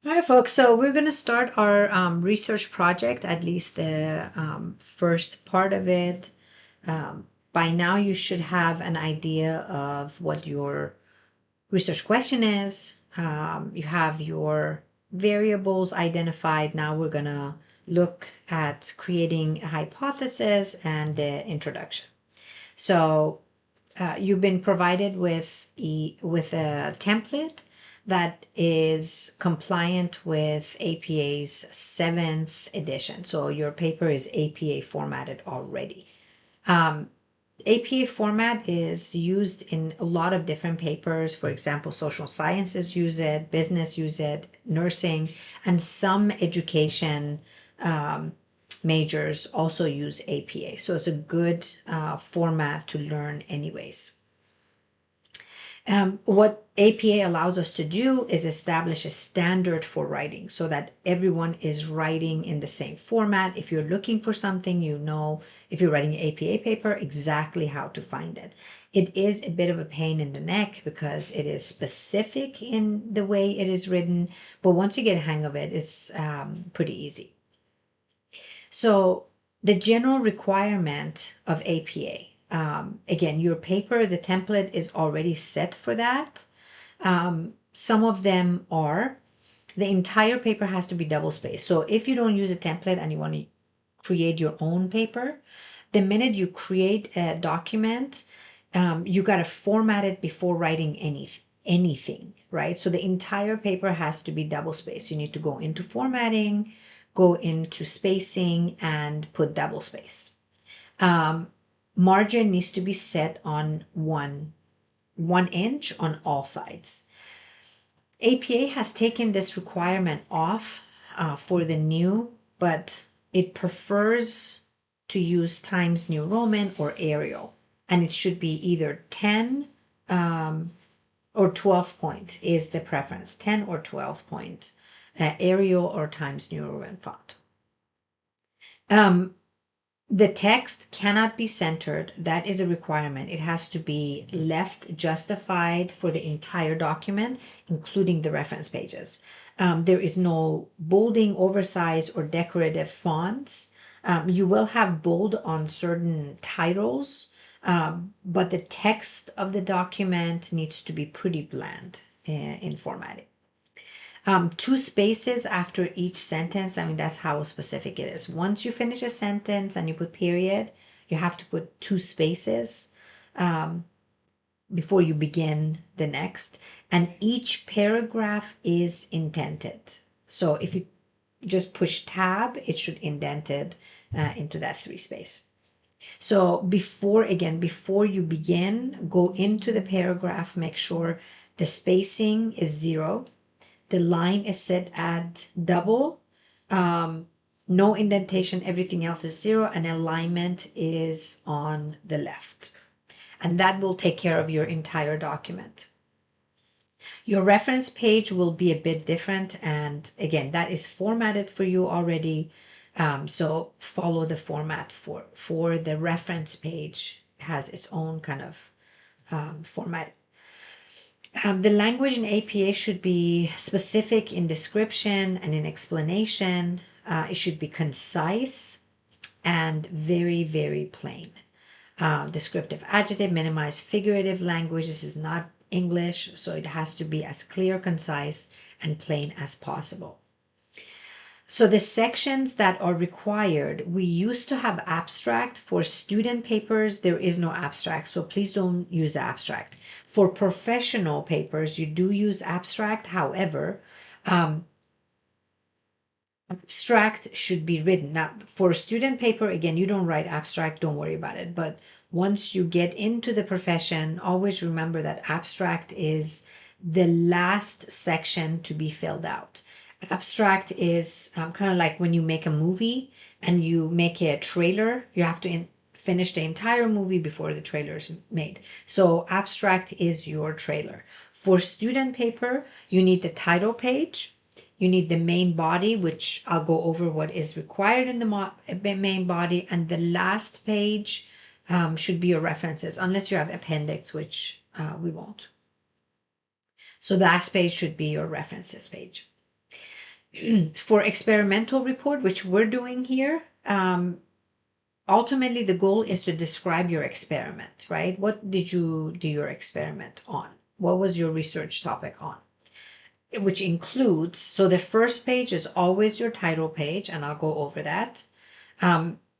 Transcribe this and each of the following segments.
All right, folks. So we're going to start our research project, at least the first part of it. By now, you should have an idea of what your research question is. You have your variables identified. Now we're going to look at creating a hypothesis and the introduction. So you've been provided with a template that is compliant with APA's 7th edition. So your paper is APA formatted already. APA format is used in a lot of different papers. For example, social sciences use it, business use it, nursing, and some education majors also use APA. So it's a good format to learn anyways. What APA allows us to do is establish a standard for writing so that everyone is writing in the same format. If you're looking for something, you know, if you're writing an APA paper, exactly how to find it. It is a bit of a pain in the neck because it is specific in the way it is written, but once you get a hang of it, it's pretty easy. So the general requirement of APA, again, your paper, the template is already set for that. Some of them are. The entire paper has to be double spaced. So if you don't use a template and you want to create your own paper, the minute you create a document, you got to format it before writing anything, right? So the entire paper has to be double spaced. You need to go into formatting, go into spacing, and put double space. Margin needs to be set on one inch on all sides. APA has taken this requirement off for the new, but it prefers to use Times New Roman or Arial, and it should be either 10 or 12 point is the preference, 10 or 12 point, Arial or Times New Roman font. The text cannot be centered. That is a requirement. It has to be left justified for the entire document, including the reference pages. There is no bolding, oversize, or decorative fonts. You will have bold on certain titles, but the text of the document needs to be pretty bland in formatting. Two spaces after each sentence. I mean, that's how specific it is. Once you finish a sentence and you put period, you have to put two spaces before you begin the next. And each paragraph is indented. So if you just push tab, it should indent it into that 3 space. So before you begin, go into the paragraph, make sure the spacing is 0. The line is set at double, no indentation, everything else is 0, and alignment is on the left. And that will take care of your entire document. Your reference page will be a bit different, and again, that is formatted for you already. So follow the format for the reference page. It has its own kind of format. The language in APA should be specific in description and in explanation. It should be concise and very, very plain. Descriptive adjective, minimize figurative language. This is not English, so it has to be as clear, concise, and plain as possible. So the sections that are required, we used to have abstract. For student papers, there is no abstract, so please don't use abstract. For professional papers, you do use abstract. However, abstract should be written. Now, for student paper, again, you don't write abstract, don't worry about it. But once you get into the profession, always remember that abstract is the last section to be filled out. Abstract is kind of like when you make a movie and you make a trailer, you have to finish the entire movie before the trailer is made. So abstract is your trailer. For student paper, you need the title page. You need the main body, which I'll go over what is required in the main body. And the last page should be your references, unless you have appendix, which we won't. So the last page should be your references page. For experimental report, which we're doing here, ultimately the goal is to describe your experiment, right? What did you do your experiment on? What was your research topic on? Which includes, so the first page is always your title page, and I'll go over that.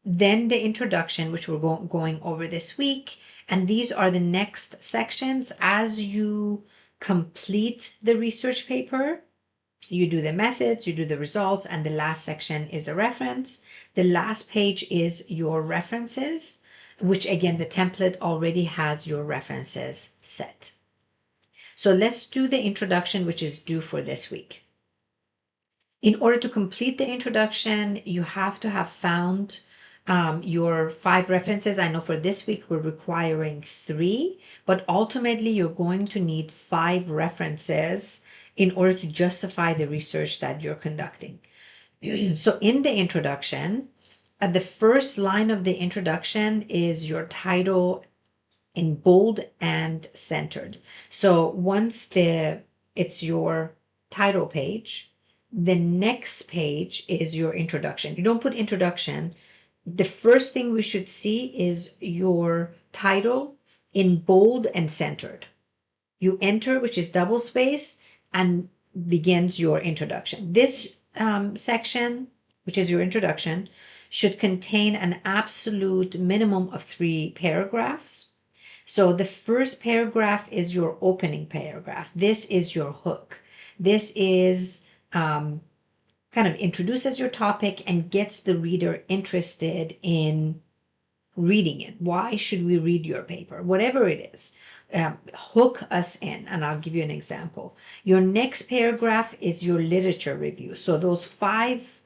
Then the introduction, which we're going over this week. And these are the next sections. As you complete the research paper, you do the methods, you do the results, and the last section is a reference. The last page is your references, which again, the template already has your references set. So let's do the introduction, which is due for this week. In order to complete the introduction, you have to have found your 5 references. I know for this week we're requiring 3, but ultimately you're going to need 5 references in order to justify the research that you're conducting. So in the introduction, at the first line of the introduction is your title in bold and centered. So once it's your title page, the next page is your introduction. You don't put introduction. The first thing we should see is your title in bold and centered. You enter, which is double space, and begins your introduction. This section, which is your introduction, should contain an absolute minimum of 3 paragraphs. So the first paragraph is your opening paragraph. This is your hook. This is kind of introduces your topic and gets the reader interested in reading it. Why should we read your paper? Whatever it is, hook us in. And I'll give you an example. Your next paragraph is your literature review. So those 5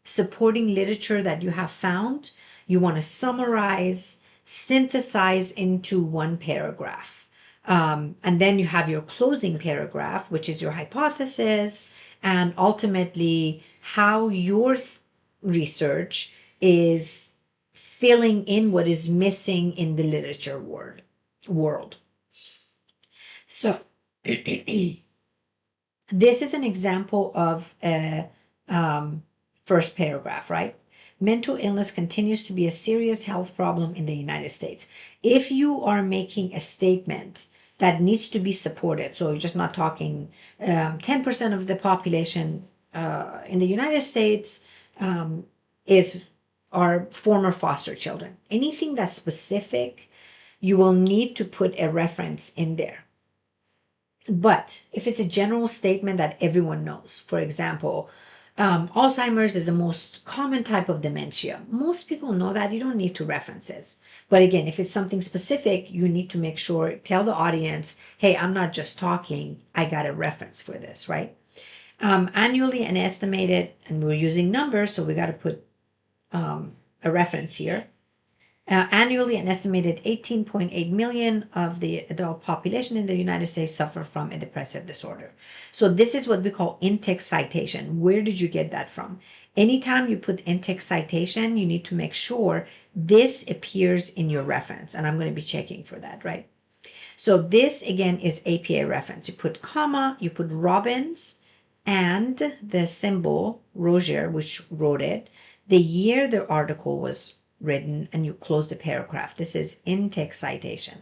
supporting literature that you have found, you want to summarize, synthesize into 1 paragraph. And then you have your closing paragraph, which is your hypothesis, and ultimately how your research is filling in what is missing in the literature world. So this is an example of a first paragraph, right? Mental illness continues to be a serious health problem in the United States. If you are making a statement that needs to be supported, so you're just not talking 10% of the population in the United States are former foster children. Anything that's specific, you will need to put a reference in there. But if it's a general statement that everyone knows, for example, Alzheimer's is the most common type of dementia. Most people know that. You don't need to references. But again, if it's something specific, you need to make sure, tell the audience, hey, I'm not just talking, I got a reference for this, right? Annually an estimated, and we're using numbers, so we got to put a reference here. Annually, an estimated 18.8 million of the adult population in the United States suffer from a depressive disorder. So this is what we call in-text citation. Where did you get that from? Anytime you put in-text citation, you need to make sure this appears in your reference. And I'm going to be checking for that, right? So this, again, is APA reference. You put comma, you put Robbins, and the symbol, Roger, which wrote it, the year the article was written, and you close the paragraph. This is in-text citation.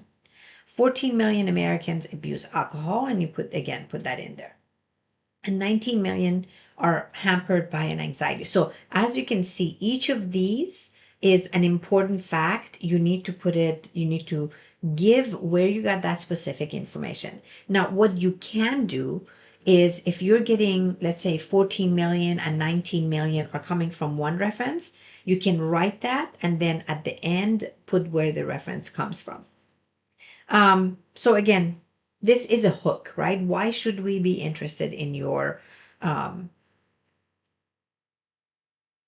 14 million Americans abuse alcohol, and you put that in there. And 19 million are hampered by an anxiety. So as you can see, each of these is an important fact. You need to give where you got that specific information. Now, what you can do is if you're getting, let's say 14 million and 19 million are coming from one reference, you can write that and then at the end put where the reference comes from. So again, this is a hook, right? Why should we be interested in your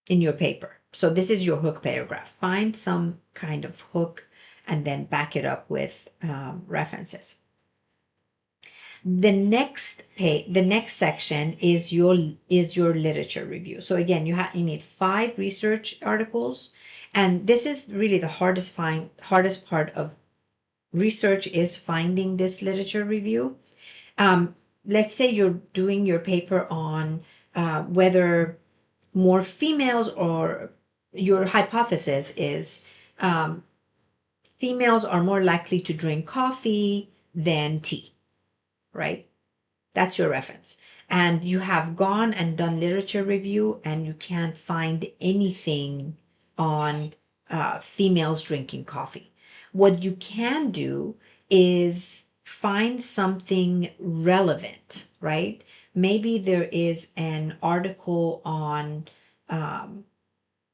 paper? So this is your hook paragraph. Find some kind of hook and then back it up with references. The next section is your literature review. So again, you need 5 research articles, and this is really the hardest part of research is finding this literature review. Let's say you're doing your paper on whether more females, or your hypothesis is females are more likely to drink coffee than tea, right? That's your reference. And you have gone and done literature review and you can't find anything on females drinking coffee. What you can do is find something relevant, right? Maybe there is an article on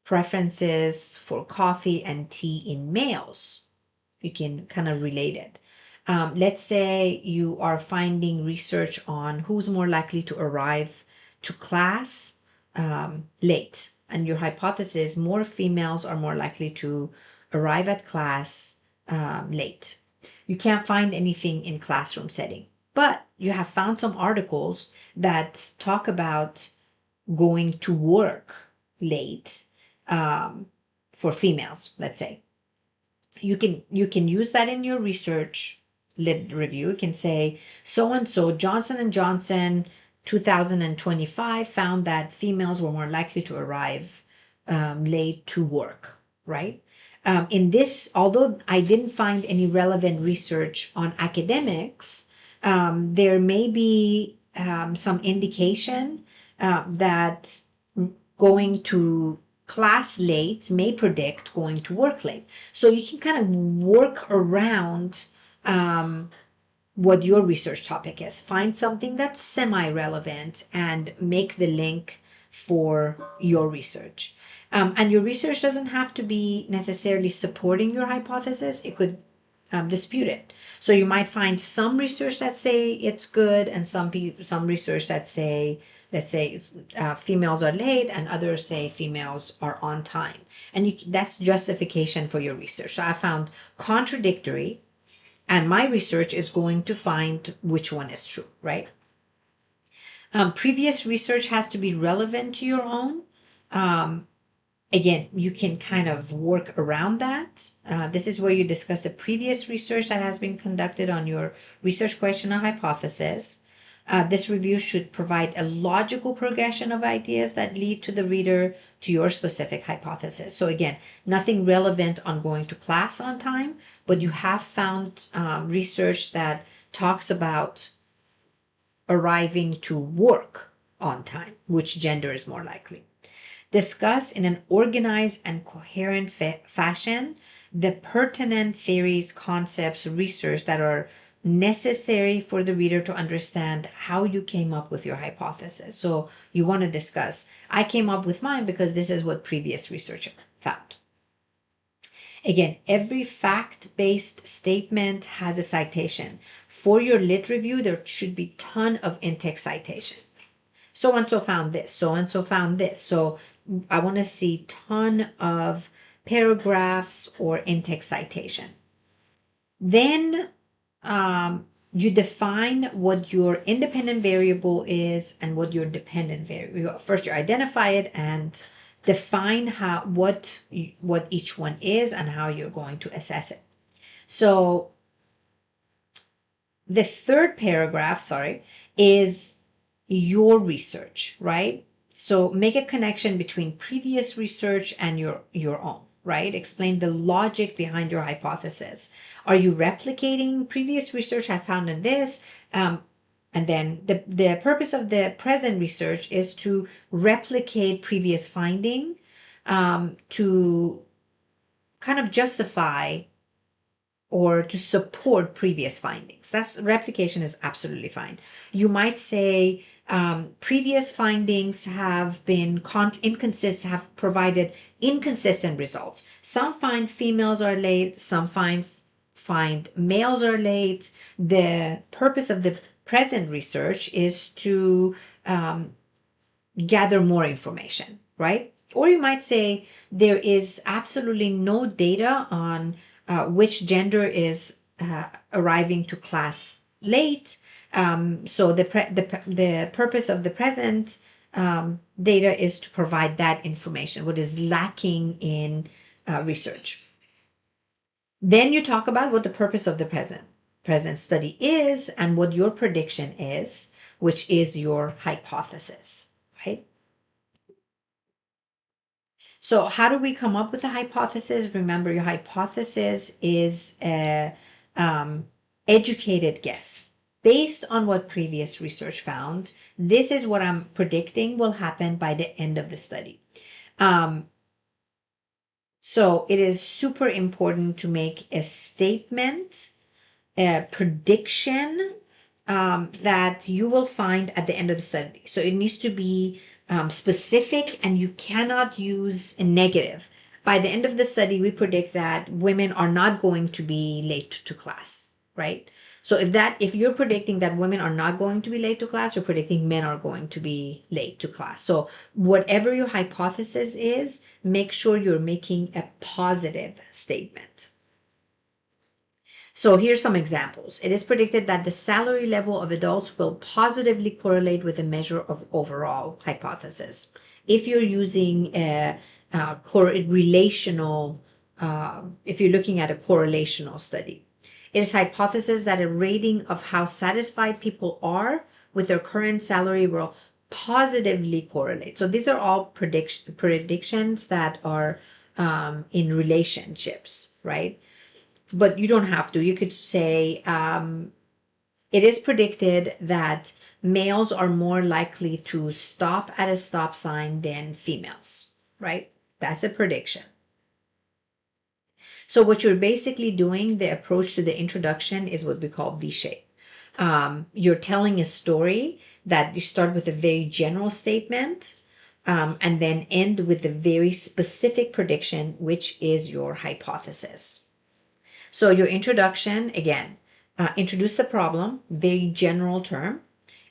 preferences for coffee and tea in males. You can kind of relate it. Let's say you are finding research on who's more likely to arrive to class late, and your hypothesis more females are more likely to arrive at class late. You can't find anything in classroom setting, but you have found some articles that talk about going to work late for females, let's say. You can use that in your research lit review. You can say so and so Johnson and Johnson 2025 found that females were more likely to arrive late to work, right? In this, although I didn't find any relevant research on academics, there may be some indication that going to class late may predict going to work late. So you can kind of work around what your research topic is. Find something that's semi-relevant and make the link for your research. And your research doesn't have to be necessarily supporting your hypothesis. It could dispute it. So you might find some research that say it's good, and some research that say, let's say, females are late, and others say females are on time, and that's justification for your research. So I found contradictory, and my research is going to find which one is true, right? Previous research has to be relevant to your own. Again, you can kind of work around that. This is where you discuss the previous research that has been conducted on your research question or hypothesis. This review should provide a logical progression of ideas that lead to the reader to your specific hypothesis. So again, nothing relevant on going to class on time, but you have found research that talks about arriving to work on time, which gender is more likely. Discuss in an organized and coherent fashion the pertinent theories, concepts, research that are necessary for the reader to understand how you came up with your hypothesis. So you want to discuss, I came up with mine because this is what previous research found. Again, every fact-based statement has a citation. For your lit review, there should be a ton of in-text citation. So-and-so found this, so-and-so found this. So I want to see ton of paragraphs or in-text citation. Then you define what your independent variable is and what your dependent variable. First, you identify it and define what each one is and how you're going to assess it. So the third paragraph, is your research, right? So make a connection between previous research and your own, right? Explain the logic behind your hypothesis. Are you replicating previous research I found in this? And then the purpose of the present research is to replicate previous finding, to kind of justify or to support previous findings. That's replication is absolutely fine. You might say previous findings have been inconsistent, have provided inconsistent results. Some find females are late, some find males are late. The purpose of the present research is to gather more information, right? Or you might say there is absolutely no data on which gender is arriving to class late. So the purpose of the present data is to provide that information, what is lacking in research. Then you talk about what the purpose of the present study is and what your prediction is, which is your hypothesis, right? So how do we come up with a hypothesis? Remember, your hypothesis is a educated guess. Based on what previous research found, this is what I'm predicting will happen by the end of the study. So it is super important to make a statement, a prediction that you will find at the end of the study. So it needs to be specific, and you cannot use a negative. By the end of the study, we predict that women are not going to be late to class, right? So if you're predicting that women are not going to be late to class, you're predicting men are going to be late to class. So whatever your hypothesis is, make sure you're making a positive statement. So here's some examples. It is predicted that the salary level of adults will positively correlate with a measure of overall hypothesis. If you're using a relational, if you're looking at a correlational study, it is hypothesis that a rating of how satisfied people are with their current salary will positively correlate. So these are all predictions that are in relationships, right? But you don't have to. You could say it is predicted that males are more likely to stop at a stop sign than females, right? That's a prediction. So what you're basically doing, the approach to the introduction is what we call V-shape. You're telling a story that you start with a very general statement and then end with a very specific prediction, which is your hypothesis. So your introduction, again, introduce the problem, very general term,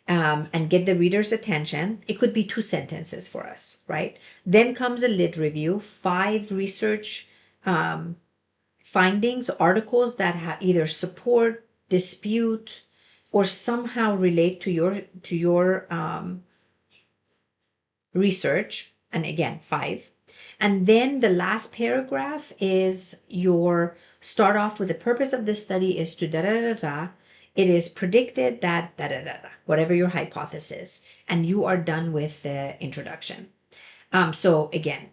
and get the reader's attention. It could be 2 sentences for us, right? Then comes a lit review, 5 research findings, articles that either support, dispute, or somehow relate to your research. And again, 5. And then the last paragraph is your start off with the purpose of this study is to da da da da. It is predicted that da da da da, whatever your hypothesis, and you are done with the introduction. So again,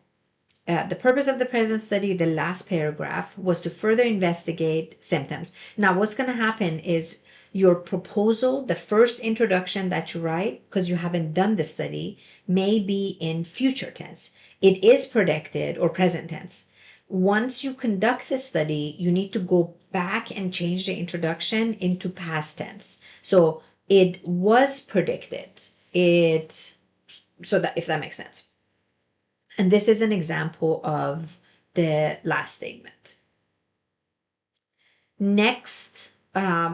the purpose of the present study, the last paragraph, was to further investigate symptoms. Now, what's going to happen is your proposal, the first introduction that you write, because you haven't done the study, may be in future tense. It is predicted or present tense. Once you conduct the study, you need to go back and change the introduction into past tense. So it was predicted. So that, if that makes sense. And this is an example of the last statement. Next,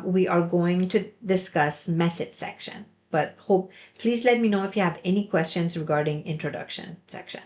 we are going to discuss method section, but please let me know if you have any questions regarding introduction section.